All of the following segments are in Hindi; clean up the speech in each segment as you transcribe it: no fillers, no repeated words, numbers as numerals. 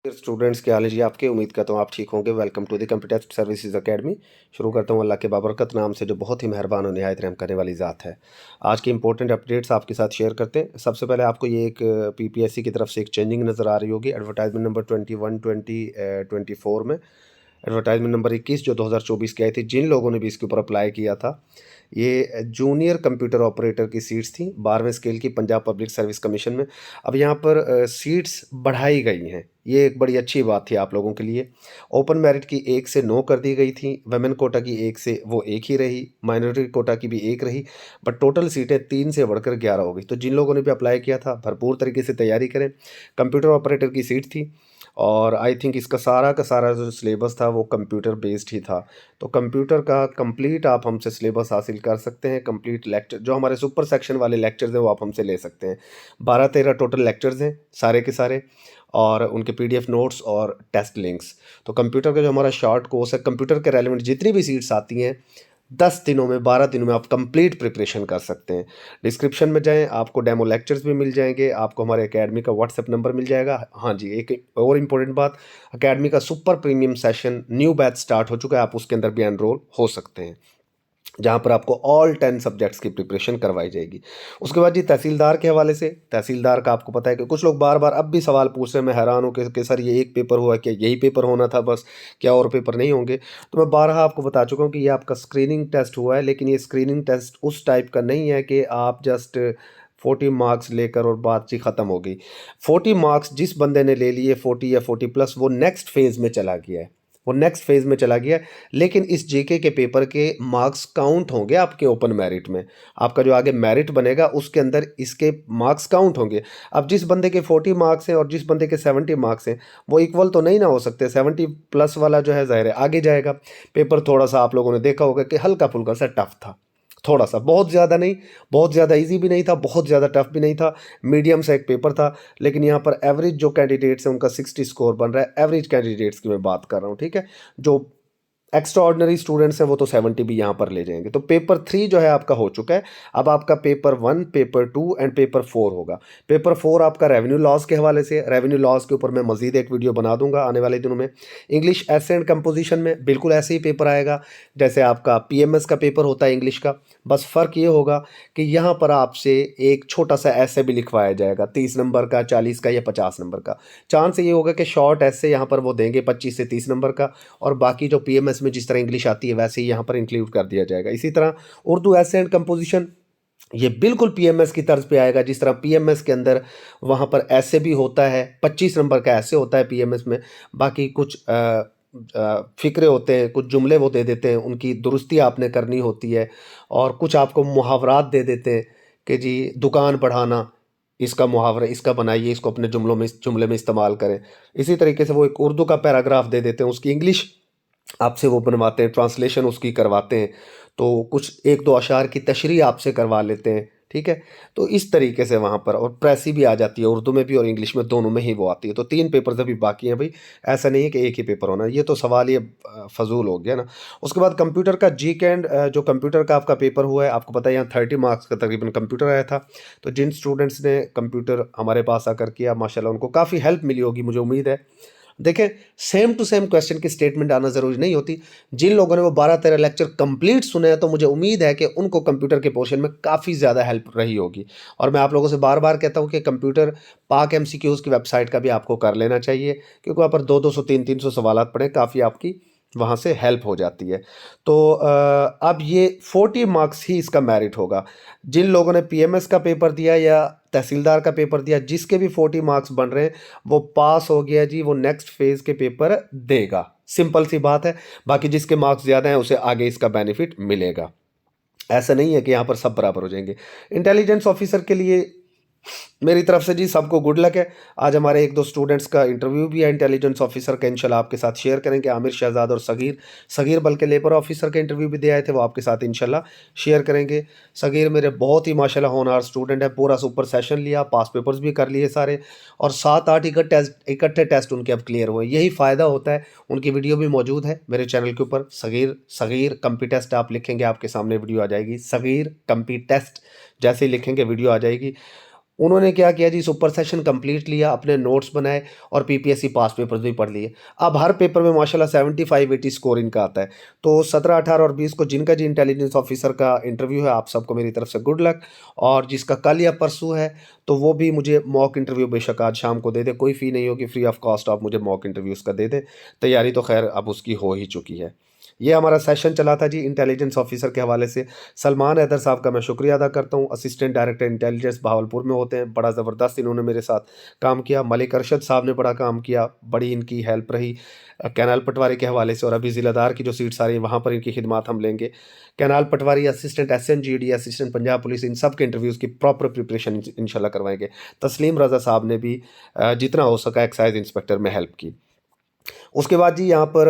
डियर स्टूडेंट्स, क्या हाल है जी आपके। उम्मीद करता हूँ आप ठीक होंगे। Welcome to the computer services academy. शुरू करता हूँ अल्लाह के बाबरकत नाम से, जो बहुत ही मेहरबान और निहायत रहम करने वाली ज़ात है। आज की इंपॉर्टेंट अपडेट्स आपके साथ शेयर करते हैं। सबसे पहले आपको ये एक पीपीएससी की तरफ से एक चेंजिंग नज़र आ रही होगी एडवर्टाइजमेंट नंबर 21/20/24 में। एडवर्टाइजमेंट नंबर 21 जो 2024 की आई थी, जिन लोगों ने भी इसके ऊपर अप्लाई किया था, ये जूनियर कंप्यूटर ऑपरेटर की सीट्स थी 12वें स्केल की पंजाब पब्लिक सर्विस कमीशन में। अब यहाँ पर सीट्स बढ़ाई गई हैं, ये एक बड़ी अच्छी बात थी आप लोगों के लिए। ओपन मेरिट की 1 से 9 कर दी गई थी, वुमेन कोटा की 1 से वो 1 ही रही, माइनॉरिटी कोटा की भी 1 रही, बट टोटल सीटें 3 से बढ़कर 11 हो गई। तो जिन लोगों ने भी अप्लाई किया था, भरपूर तरीके से तैयारी करें। कंप्यूटर ऑपरेटर की सीट थी और आई थिंक इसका सारा का सारा जो सिलेबस था वो कंप्यूटर बेस्ड ही था। तो कंप्यूटर का कंप्लीट आप हमसे सिलेबस हासिल कर सकते हैं। कंप्लीट लेक्चर जो हमारे सुपर सेक्शन वाले लेक्चर्स हैं वो आप हमसे ले सकते हैं। 12-13 टोटल लेक्चर्स हैं सारे के सारे, और उनके पीडीएफ नोट्स और टेस्ट लिंक्स। तो कंप्यूटर का जो हमारा शॉर्ट कोर्स है, कंप्यूटर के रेलिवेंट जितनी भी सीट्स आती हैं 10 दिनों में 12 दिनों में आप कंप्लीट प्रिपरेशन कर सकते हैं। डिस्क्रिप्शन में जाएं, आपको डेमो लेक्चर्स भी मिल जाएंगे, आपको हमारे एकेडमी का व्हाट्सएप नंबर मिल जाएगा। हाँ जी, एक और इम्पोर्टेंट बात, एकेडमी का super premium session new batch start हो चुका है, आप उसके अंदर भी एनरोल हो सकते हैं, जहाँ पर आपको ऑल 10 सब्जेक्ट्स की प्रिपरेशन करवाई जाएगी। उसके बाद जी तहसीलदार के हवाले से, तहसीलदार का आपको पता है कि कुछ लोग बार बार अब भी सवाल पूछ रहे हैं। मैं हैरान हूँ कि सर ये एक पेपर हुआ, क्या यही पेपर होना था बस, क्या और पेपर नहीं होंगे? तो मैं बारहा आपको बता चुका हूँ कि ये आपका स्क्रीनिंग टेस्ट हुआ है, लेकिन ये स्क्रीनिंग टेस्ट उस टाइप का नहीं है कि आप जस्ट 40 मार्क्स लेकर और बातचीत ख़त्म हो गई। 40 मार्क्स जिस बंदे ने ले लिए, 40 या 40 प्लस, वो नेक्स्ट फेज़ में चला गया है, वो नेक्स्ट फेज़ में चला गया। लेकिन इस जीके के पेपर के मार्क्स काउंट होंगे आपके ओपन मेरिट में। आपका जो आगे मेरिट बनेगा उसके अंदर इसके मार्क्स काउंट होंगे। अब जिस बंदे के 40 मार्क्स हैं और जिस बंदे के 70 मार्क्स हैं, वो इक्वल तो नहीं ना हो सकते। 70 प्लस वाला जो है ज़ाहिर है आगे जाएगा। पेपर थोड़ा सा आप लोगों ने देखा होगा कि हल्का फुल्का सा टफ था, थोड़ा सा, बहुत ज़्यादा नहीं, बहुत ज़्यादा इजी भी नहीं था, बहुत ज़्यादा टफ भी नहीं था, मीडियम सा एक पेपर था। लेकिन यहाँ पर एवरेज जो कैंडिडेट्स हैं उनका 60 स्कोर बन रहा है। एवरेज कैंडिडेट्स की मैं बात कर रहा हूँ, ठीक है। जो एक्स्ट्रा ऑर्डिनरी स्टूडेंट्स हैं वो तो 70 भी यहाँ पर ले जाएंगे। तो पेपर 3 जो है आपका हो चुका है। अब आपका पेपर 1, पेपर 2 एंड पेपर 4 होगा। पेपर 4 आपका रेवेन्यू लॉस के हवाले से। रेवेन्यू लॉस के ऊपर मैं मजीद एक वीडियो बना दूंगा आने वाले दिनों में। इंग्लिश एसे एंड कंपोजिशन में बिल्कुल ऐसे ही पेपर आएगा जैसे आपका पीएमएस का पेपर होता है इंग्लिश का। बस फ़र्क ये होगा कि यहाँ पर आपसे एक छोटा सा ऐसे भी लिखवाया जाएगा, 30 नंबर का, 40 का या 50 नंबर का। चांस ये होगा कि शॉर्ट ऐसे यहाँ पर वो देंगे 25 से 30 नंबर का, और बाकी जो पीएमएस में जिस तरह इंग्लिश आती है वैसे ही यहाँ पर इंक्लूड कर दिया जाएगा। इसी तरह उर्दू एसे एंड कंपोजिशन, ये बिल्कुल पीएमएस की तर्ज पे आएगा। जिस तरह पीएमएस के अंदर वहाँ पर ऐसे भी होता है, 25 नंबर का ऐसे होता है पीएमएस में। बाकी कुछ फ़िक्रे होते हैं, कुछ जुमले वो दे देते हैं, उनकी दुरुस्ती आपने करनी होती है। और कुछ आपको मुहावरात दे देते हैं कि जी दुकान बढ़ाना, इसका मुहावरा इसका बनाइए, इसको अपने जुमले में इस्तेमाल करें। इसी तरीके से वो एक उर्दू का पैराग्राफ दे देते हैं, उसकी इंग्लिश आपसे वो बनवाते हैं, ट्रांसलेशन उसकी करवाते हैं। तो कुछ 1-2 अशार की तशरीह आपसे करवा लेते हैं, ठीक है। तो इस तरीके से वहाँ पर, और प्रेसी भी आ जाती है, उर्दू में भी और इंग्लिश में, दोनों में ही वो आती है। तो 3 पेपर्स अभी बाकी हैं भाई, ऐसा नहीं है कि एक ही पेपर होना है। ये तो सवाल ये फजूल हो गया ना। उसके बाद कंप्यूटर का जीके एंड जो कंप्यूटर का आपका पेपर हुआ है, आपको पता है यहाँ 30 मार्क्स का तकरीबन कंप्यूटर आया था। तो जिन स्टूडेंट्स ने कंप्यूटर हमारे पास आकर किया, माशाल्लाह उनको काफ़ी हेल्प मिली होगी, मुझे उम्मीद है। देखें, सेम टू सेम क्वेश्चन की स्टेटमेंट आना ज़रूरी नहीं होती। जिन लोगों ने वो 12-13 लेक्चर कंप्लीट सुने हैं, तो मुझे उम्मीद है कि उनको कंप्यूटर के पोर्शन में काफ़ी ज़्यादा हेल्प रही होगी। और मैं आप लोगों से बार बार कहता हूँ कि कंप्यूटर पाक एमसीक्यूज़ की वेबसाइट का भी आपको कर लेना चाहिए, क्योंकि वहाँ पर 200-200 300-300 सवालात पढ़े, काफ़ी आपकी वहाँ से हेल्प हो जाती है। तो अब ये 40 मार्क्स ही इसका मेरिट होगा। जिन लोगों ने पीएमएस का पेपर दिया या तहसीलदार का पेपर दिया, जिसके भी 40 मार्क्स बन रहे हैं, वो पास हो गया जी, वो नेक्स्ट फेज़ के पेपर देगा। सिंपल सी बात है। बाकी जिसके मार्क्स ज़्यादा हैं उसे आगे इसका बेनिफिट मिलेगा। ऐसा नहीं है कि यहाँ पर सब बराबर हो जाएंगे। इंटेलिजेंस ऑफिसर के लिए मेरी तरफ से जी सबको गुड लक है। आज हमारे 1-2 स्टूडेंट्स का इंटरव्यू भी है इंटेलिजेंस ऑफिसर का, इंशाल्लाह आपके साथ शेयर करेंगे। आमिर शहजाद और सगीर, सगीर बल्कि लेबर ऑफिसर का इंटरव्यू भी दे आए थे, वो आपके साथ इंशाल्लाह शेयर करेंगे। सगीर मेरे बहुत ही माशाल्लाह होनहार स्टूडेंट है, पूरा सुपर सेशन लिया, पास पेपर्स भी कर लिए सारे, और 7-8 इकट्ठे टेस्ट उनके अब क्लियर हुए। यही फ़ायदा होता है। उनकी वीडियो भी मौजूद है मेरे चैनल के ऊपर, सगीर कंपी टेस्ट आप लिखेंगे आपके सामने वीडियो आ जाएगी। सगीर कंपी टेस्ट जैसे ही लिखेंगे वीडियो आ जाएगी। उन्होंने क्या किया जी, सुपर सेशन कंप्लीट लिया, अपने नोट्स बनाए और पीपीएससी पास पेपर्स भी पढ़ लिए। अब हर पेपर में माशाल्लाह 75-80 स्कोर इनका आता है। तो 17, 18 और 20 को जिनका जी इंटेलिजेंस ऑफिसर का इंटरव्यू है, आप सबको मेरी तरफ से गुड लक। और जिसका कल या परसों है तो वो भी मुझे मॉक इंटरव्यू बेशक आज शाम को दे दे, कोई फ़ी नहीं होगी, फ्री ऑफ कॉस्ट आप मुझे मॉक इंटरव्यूज़ का दे दें। तैयारी तो खैर अब उसकी हो ही चुकी है। ये हमारा सेशन चला था जी इंटेलिजेंस ऑफिसर के हवाले से। सलमान हैदर साहब का मैं शुक्रिया अदा करता हूँ, असिस्टेंट डायरेक्टर इंटेलिजेंस बहावलपुर में होते हैं, बड़ा ज़बरदस्त इन्होंने मेरे साथ काम किया। मलिक अरशद साहब ने बड़ा काम किया, बड़ी इनकी हेल्प रही कैनाल पटवारी के हवाले से। और अभी ज़िलादार की जो सीट्स आ रही हैं वहाँ पर इनकी खिदमात हम लेंगे। Canal patwari, assistant SNGD, assistant Punjab police, इन सब के इंटरव्यूज़ की प्रॉपर प्रिपरेशन इंशाल्लाह करवाएंगे। तस्लीम रज़ा साहब ने भी जितना हो सका एक्साइज इंस्पेक्टर में हेल्प की। उसके बाद जी यहाँ पर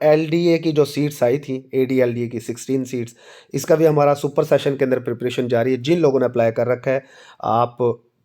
LDA की जो सीट्स आई थी, AD LDA की 16 सीट्स, इसका भी हमारा सुपर सेशन के अंदर प्रिपरेशन जारी है। जिन लोगों ने अप्लाई कर रखा है आप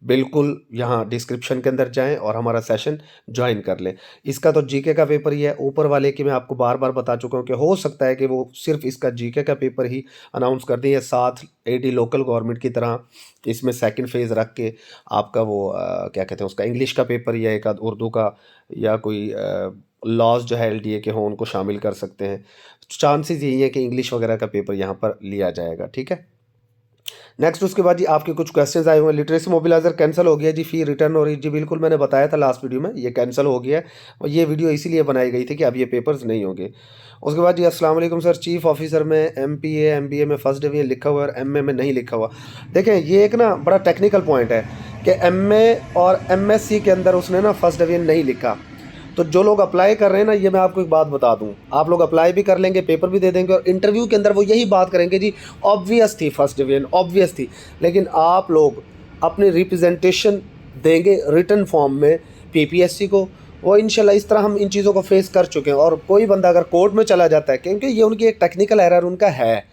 बिल्कुल यहाँ डिस्क्रिप्शन के अंदर जाएं और हमारा सेशन ज्वाइन कर लें। इसका तो जीके का पेपर ही है, ऊपर वाले की मैं आपको बार बार बता चुका हूँ कि हो सकता है कि वो सिर्फ इसका जीके का पेपर ही अनाउंस कर दें, या साथ AD लोकल गवर्नमेंट की तरह इसमें सेकंड फेज़ रख के आपका वो क्या कहते हैं उसका इंग्लिश का पेपर या एक आध उर्दू का या कोई लॉज जो है LDA के हों उनको शामिल कर सकते हैं। चांसेस यही है कि इंग्लिश वगैरह का पेपर यहाँ पर लिया जाएगा, ठीक है। नेक्स्ट उसके बाद जी आपके कुछ क्वेश्चंस आए हुए हैं। लिटरेसी मोबिलाइजर कैंसिल हो गया जी, फी रिटर्न हो रही जी, बिल्कुल मैंने बताया था लास्ट वीडियो में, ये कैंसिल हो गया है और ये वीडियो इसीलिए बनाई गई थी कि अब ये पेपर्स नहीं होंगे। उसके बाद जी अस्सलाम वालेकुम सर, चीफ ऑफिसर में MPA MBA में फर्स्ट डिवीजन लिखा हुआ है और MA में नहीं लिखा हुआ। देखें ये एक ना बड़ा टेक्निकल पॉइंट है कि MA और MSc के अंदर उसने ना फर्स्ट डिवीजन नहीं लिखा। तो जो लोग अप्लाई कर रहे हैं ना, ये मैं आपको एक बात बता दूं, आप लोग अप्लाई भी कर लेंगे, पेपर भी दे देंगे और इंटरव्यू के अंदर वो यही बात करेंगे जी ऑब्वियस थी फर्स्ट डिवीजन, ऑब्वियस थी। लेकिन आप लोग अपनी रिप्रेजेंटेशन देंगे रिटन फॉर्म में PPSC को, वो इंशाल्लाह इस तरह हम इन चीज़ों को फेस कर चुके हैं। और कोई बंदा अगर कोर्ट में चला जाता है, क्योंकि ये उनकी एक टेक्निकल एरर उनका है,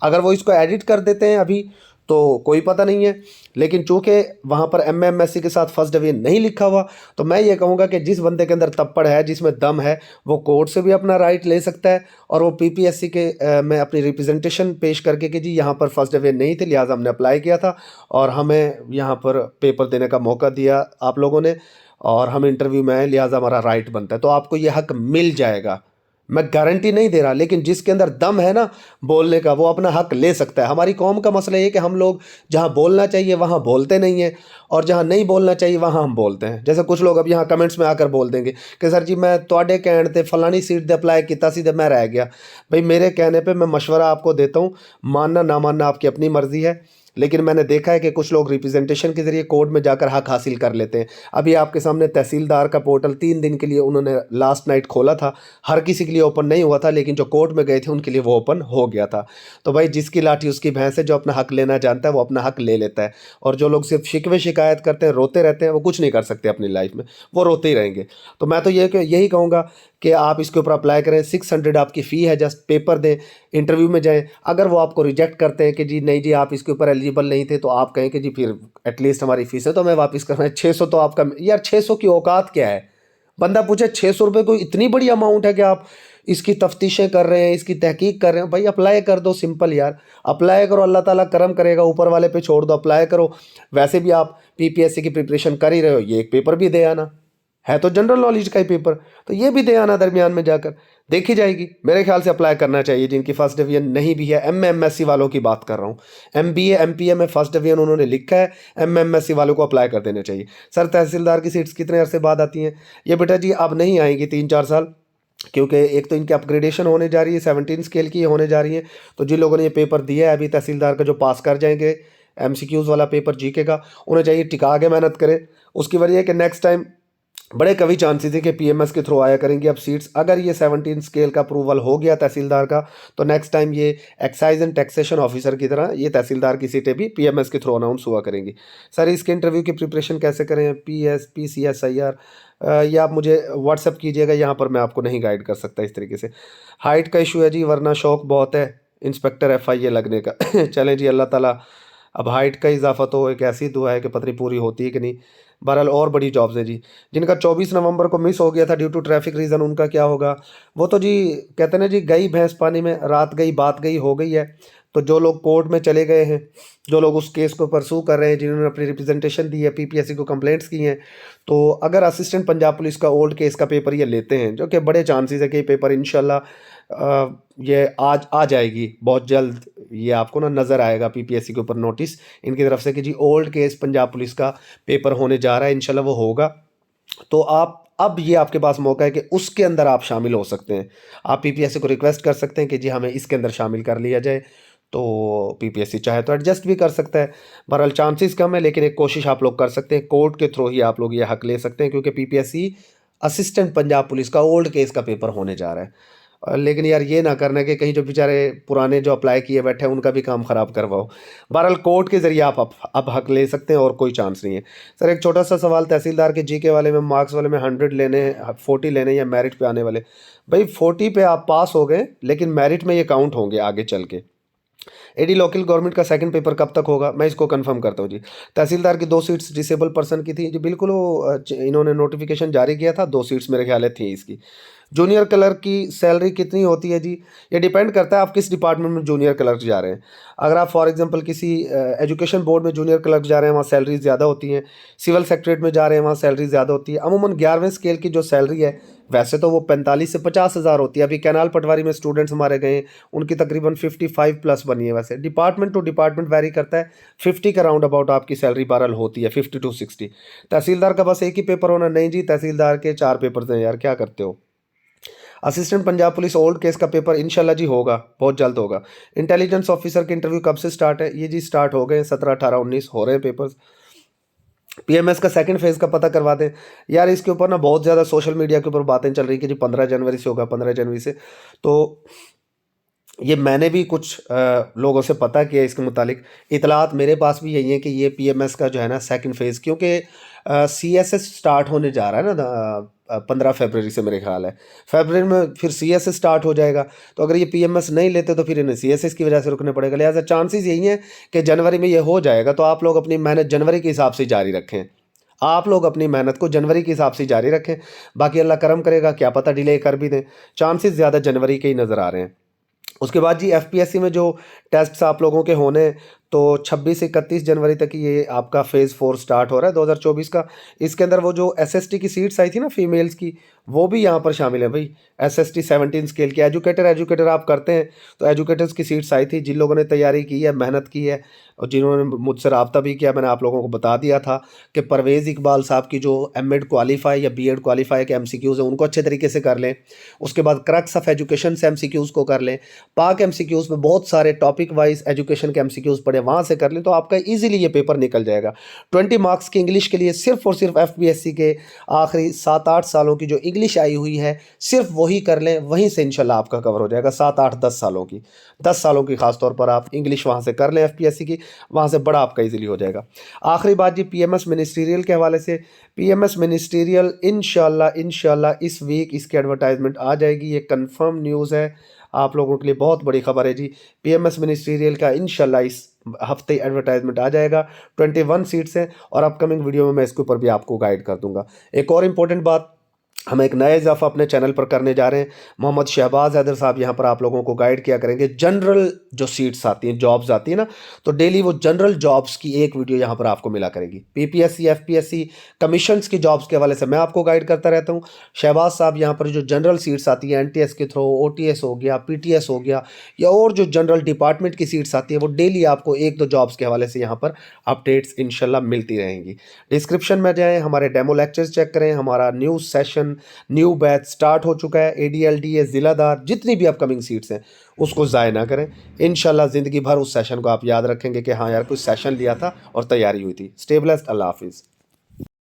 अगर वो इसको एडिट कर देते हैं अभी तो कोई पता नहीं है, लेकिन चूंकि वहाँ पर MA MSc के साथ फर्स्ट डिवीजन नहीं लिखा हुआ, तो मैं ये कहूँगा कि जिस बंदे के अंदर तप्पड़ है, जिसमें दम है, वो कोर्ट से भी अपना राइट ले सकता है और वो PPSC के में अपनी रिप्रेजेंटेशन पेश करके कि जी यहाँ पर फर्स्ट डिवीजन नहीं थे, लिहाजा हमने अप्लाई किया था और हमें यहाँ पर पेपर देने का मौका दिया आप लोगों ने और हम इंटरव्यू में आए, लिहाजा हमारा राइट बनता है, तो आपको ये हक मिल जाएगा। मैं गारंटी नहीं दे रहा, लेकिन जिसके अंदर दम है ना बोलने का, वो अपना हक ले सकता है। हमारी कौम का मसला ये है कि हम लोग जहाँ बोलना चाहिए वहाँ बोलते नहीं हैं और जहाँ नहीं बोलना चाहिए वहाँ हम बोलते हैं। जैसे कुछ लोग अब यहाँ कमेंट्स में आकर बोल देंगे कि सर जी मैं तोड़े कहने ते फलानी सीट दे अप्लाई किया सी, मैं रह गया। भाई मेरे कहने पर मैं मशवरा आपको देता हूँ, मानना ना मानना आपकी अपनी मर्ज़ी है, लेकिन मैंने देखा है कि कुछ लोग रिप्रेजेंटेशन के ज़रिए कोर्ट में जाकर हक हासिल कर लेते हैं। अभी आपके सामने तहसीलदार का पोर्टल 3 दिन के लिए उन्होंने लास्ट नाइट खोला था, हर किसी के लिए ओपन नहीं हुआ था, लेकिन जो कोर्ट में गए थे उनके लिए वो ओपन हो गया था। तो भाई जिसकी लाठी उसकी भैंस है, जो अपना हक लेना जानता है वो अपना हक ले लेता है। और जो लोग सिर्फ शिकवे शिकायत करते हैं, रोते रहते हैं, वो कुछ नहीं कर सकते अपनी लाइफ में, वो रोते ही रहेंगे। तो मैं तो यही कहूँगा कि आप इसके ऊपर अप्लाई करें। 600 आपकी फ़ी है, जस्ट पेपर दें, इंटरव्यू में जाएं। अगर वो आपको रिजेक्ट करते हैं कि जी नहीं जी आप इसके ऊपर एलिजिबल नहीं थे, तो आप कहें कि जी फिर एटलीस्ट हमारी फ़ीस है तो हमें वापस करना है। 600 तो आपका, यार 600 की औकात क्या है? बंदा पूछे 600 रुपये कोई इतनी बड़ी अमाउंट है कि आप इसकी तफ्तीशें कर रहे हैं, इसकी तहकीक कर रहे हैं? भाई अप्लाई कर दो, सिंपल यार, अप्लाई करो, अल्लाह ताला करम करेगा, ऊपर वाले पे छोड़ दो, अप्लाई करो। वैसे भी आप PPSC की प्रिपरेशन कर ही रहे हो, ये एक पेपर भी दे आना है, तो जनरल नॉलेज का ही पेपर, तो ये भी दे आना दरमियान में जाकर, देखी जाएगी। मेरे ख्याल से अप्लाई करना चाहिए जिनकी फर्स्ट डिवीजन नहीं भी है। MA MSc वालों की बात कर रहा हूँ, MBA MPA में फर्स्ट डिवीजन उन्होंने लिखा है, MA MSc वालों को अप्लाई कर देने चाहिए। सर तहसीलदार की सीट्स कितने अरसे बाद आती हैं? ये बेटा जी अब नहीं आएंगी 3-4 साल, क्योंकि एक तो इनकी अपग्रेडेशन होने जा रही है, 17 स्केल की होने जा रही है। तो जिन लोगों ने ये पेपर दिया है अभी तहसीलदार का, जो पास कर जाएंगे MCQs वाला पेपर GK का, उन्हें चाहिए टिका के मेहनत करें। उसकी वजह है कि नेक्स्ट टाइम बड़े कभी चांसेस है कि PMS के थ्रू आया करेंगे अब सीट्स। अगर ये 17 स्केल का अप्रूवल हो गया तहसीलदार का, तो नेक्स्ट टाइम ये एक्साइज एंड टैक्सेशन ऑफिसर की तरह ये तहसीलदार की सीटें भी PMS के थ्रू अनाउंस हुआ करेंगी। सर इसके इंटरव्यू की प्रिपरेशन कैसे करें? PS PCS IR ये आप मुझे व्हाट्सअप कीजिएगा, यहाँ पर मैं आपको नहीं गाइड कर सकता इस तरीके से। हाइट का इशू है जी, वरना शौक बहुत है इंस्पेक्टर FIA लगने का। चलें जी, अल्लाह ताला अब हाइट का इजाफा तो एक ऐसी दुआ है कि पतरी पूरी होती है कि नहीं। बहरहाल और बड़ी जॉब्स हैं जी। जिनका 24 नवंबर को मिस हो गया था ड्यू टू ट्रैफिक रीज़न, उनका क्या होगा? वो तो जी कहते हैं ना जी, गई भैंस पानी में, रात गई बात गई हो गई है। तो जो लोग कोर्ट में चले गए हैं, जो लोग उस केस को परसू कर रहे हैं, जिन्होंने अपनी रिप्रेजेंटेशन दी है, पीपीएससी को कंप्लेंट्स की हैं, तो अगर असिस्टेंट पंजाब पुलिस का ओल्ड केस का पेपर ये लेते हैं, जो कि बड़े चांसेस है कि ये पेपर इंशाल्लाह ये आज आ जाएगी बहुत जल्द, ये आपको ना नज़र आएगा पीपीएससी के ऊपर नोटिस इनकी तरफ से कि जी ओल्ड केस पंजाब पुलिस का पेपर होने जा रहा है, इंशाल्लाह वो होगा। तो आप अब ये आपके पास मौका है कि उसके अंदर आप शामिल हो सकते हैं। आप पीपीएससी को रिक्वेस्ट कर सकते हैं कि जी हमें इसके अंदर शामिल कर लिया जाए, तो पीपीएससी चाहे तो एडजस्ट भी कर सकता है। बहरहाल चांसेस कम है, लेकिन एक कोशिश आप लोग कर सकते हैं, कोर्ट के थ्रू ही आप लोग ये हक ले सकते हैं, क्योंकि पीपीएससी असिस्टेंट पंजाब पुलिस का ओल्ड केस का पेपर होने जा रहा है। लेकिन यार ये ना करना कि कहीं जो बेचारे पुराने जो अप्लाई किए बैठे हैं उनका भी काम ख़राब करवाओ। बहरहाल कोर्ट के ज़रिए आप अब हक ले सकते हैं और कोई चांस नहीं है। सर एक छोटा सा सवाल, तहसीलदार के जीके वाले में मार्क्स वाले में 100 लेने हैं, 40 लेने या मेरिट पे आने वाले? भाई 40 पे आप पास हो गए, लेकिन मेरिट में ये काउंट होंगे आगे चल के। एडी लोकल गवर्नमेंट का सेकंड पेपर कब तक होगा, मैं इसको कंफर्म करता हूँ जी। तहसीलदार की 2 सीट्स डिसेबल पर्सन की थी जी, बिल्कुल वो इन्होंने नोटिफिकेशन जारी किया था, 2 सीट्स मेरे ख्याल है थी इसकी। जूनियर क्लर्क की सैलरी कितनी होती है जी? ये डिपेंड करता है आप किस डिपार्टमेंट में जूनियर क्लर्क जा रहे हैं। अगर आप फॉर एग्जांपल किसी एजुकेशन बोर्ड में जूनियर क्लर्क जा रहे हैं, वहाँ सैलरी ज़्यादा होती है। सिविल सेक्रेटरीट में जा रहे हैं, वहाँ सैलरी ज़्यादा होती है। अमूमन 11वें स्केल की जो सैलरी है, वैसे तो वो 45 से 50 हज़ार होती है। अभी कैनाल पटवारी में स्टूडेंट्स हमारे गए, उनकी तकरीबन 55 प्लस बनी है। वैसे डिपार्टमेंट टू डिपार्टमेंट वेरी करता है, 50 के राउंड अबाउट आपकी सैलरी बहरहाल होती है, 50 टू 60। तहसीलदार का बस एक ही पेपर होना? नहीं जी, तहसीलदार के 4 पेपर हैं यार, क्या करते हो। Assistant Punjab police old case का पेपर इंशाल्लाह जी होगा, बहुत जल्द होगा। इंटेलिजेंस ऑफिसर के इंटरव्यू कब से स्टार्ट है? ये जी स्टार्ट हो गए, 17, 18, 19 हो रहे हैं पेपर्स। पीएमएस का सेकंड फेज़ का पता करवा दें यार। इसके ऊपर ना बहुत ज़्यादा सोशल मीडिया के ऊपर बातें चल रही कि जी 15 जनवरी से होगा, 15 जनवरी से। तो ये मैंने भी कुछ लोगों से पता किया, इसके मुतालिक इतलात मेरे पास भी यही है कि ये पीएमएस का जो है ना सेकंड फेज़, क्योंकि सीएसएस स्टार्ट होने जा रहा है ना 15 फरवरी से मेरे ख्याल है। फरवरी में फिर सीएसएस स्टार्ट हो जाएगा, तो अगर ये पीएमएस नहीं लेते तो फिर इन्हें सीएसएस की वजह से रुकने पड़ेगा। लिहाजा चांसेस यही हैं कि जनवरी में ये हो जाएगा। तो आप लोग अपनी मेहनत जनवरी के हिसाब से जारी रखें, आप लोग अपनी मेहनत को जनवरी के हिसाब से जारी रखें। बाकी अल्लाह करम करेगा, क्या पता डिले कर भी दें। चांसेस ज़्यादा जनवरी के ही नज़र आ रहे हैं। उसके बाद जी एफपीएससी में जो टेस्ट्स आप लोगों के होने हैं, तो 26 से 31 जनवरी तक ये आपका फ़ेज़ 4 स्टार्ट हो रहा है 2024 का। इसके अंदर वो जो एसएसटी की सीट्स आई थी ना फीमेल्स की, वो भी यहाँ पर शामिल है भाई। एसएसटी 17 स्केल की एजुकेटर आप करते हैं, तो एजुकेटर्स की सीट्स आई थी। जिन लोगों ने तैयारी की है, मेहनत की है, और जिन्होंने मुझसे रब्ता भी किया, मैंने आप लोगों को बता दिया था कि परवेज़ इकबाल साहब की जो एमएड क्वालीफाई या बीएड क्वालीफाई के एमसीक्यूज़ हैं, उनको अच्छे तरीके से कर लें। उसके बाद क्रक्स ऑफ एजुकेशन से एमसीक्यूज़ को कर लें। पाक एमसीक्यूज़ में बहुत सारे टॉपिक वाइज एजुकेशन के एमसीक्यूज़ पढ़े, वहाँ से कर लें, तो आपका ईजिली ये पेपर निकल जाएगा। 20 मार्क्स की इंग्लिश के लिए सिर्फ और सिर्फ एफपीएससी के आखिरी 7-8 सालों की जो इंग्लिश आई हुई है, सिर्फ वही कर लें, वहीं से इंशाल्लाह आपका कवर हो जाएगा। 7-8-10 सालों की, 10 सालों की खासतौर पर आप इंग्लिश वहाँ से कर लें एफपीएससी की, वहाँ से बड़ा आपका ईजिली हो जाएगा। आखिरी बात जी पीएमएस मिनिस्ट्रियल के हवाले से, पीएमएस मिनिस्ट्रियल इंशाल्लाह इस वीक इसकी एडवर्टाइजमेंट आ जाएगी। ये कंफर्म न्यूज़ है, आप लोगों के लिए बहुत बड़ी खबर है जी। पीएमएस मिनिस्ट्रियल का इंशाल्लाह इस हफ्ते एडवर्टाइजमेंट आ जाएगा। 21 सीट्स हैं, और अपकमिंग वीडियो में मैं इसके ऊपर भी आपको गाइड कर दूंगा। एक और इम्पोर्टेंट बात, हम एक नया इजाफा अपने चैनल पर करने जा रहे हैं। मोहम्मद शहबाज हैदर साहब यहाँ पर आप लोगों को गाइड किया करेंगे। जनरल जो सीट्स आती हैं, जॉब्स आती हैं ना, तो डेली वो जनरल जॉब्स की एक वीडियो यहाँ पर आपको मिला करेगी। पीपीएससी, एफपीएससी, कमीशंस की जॉब्स के हवाले से मैं आपको गाइड करता रहता हूँ। शहबाज साहब यहाँ पर जो जनरल सीट्स आती हैं, एनटीएस के थ्रू, ओटीएस हो गया, पीटीएस हो गया, या और जो जनरल डिपार्टमेंट की सीट्स आती है, वो डेली आपको 1-2 जॉब्स के हवाले से यहाँ पर अपडेट्स इंशाल्लाह मिलती रहेंगी। डिस्क्रिप्शन में जाएँ, हमारे डेमो लेक्चर्स चेक करें। हमारा news session, new batch start हो चुका है। एडीएलडीए, ज़िलादार, जितनी भी अपकमिंग सीट्स हैं उसको ज़ाय ना करें। इंशाल्लाह ज़िंदगी भर उस सेशन को आप याद रखेंगे कि हाँ यार कुछ सेशन लिया था और तैयारी हुई थी। स्टे ब्लेस्ड, अल्लाह हाफिज़।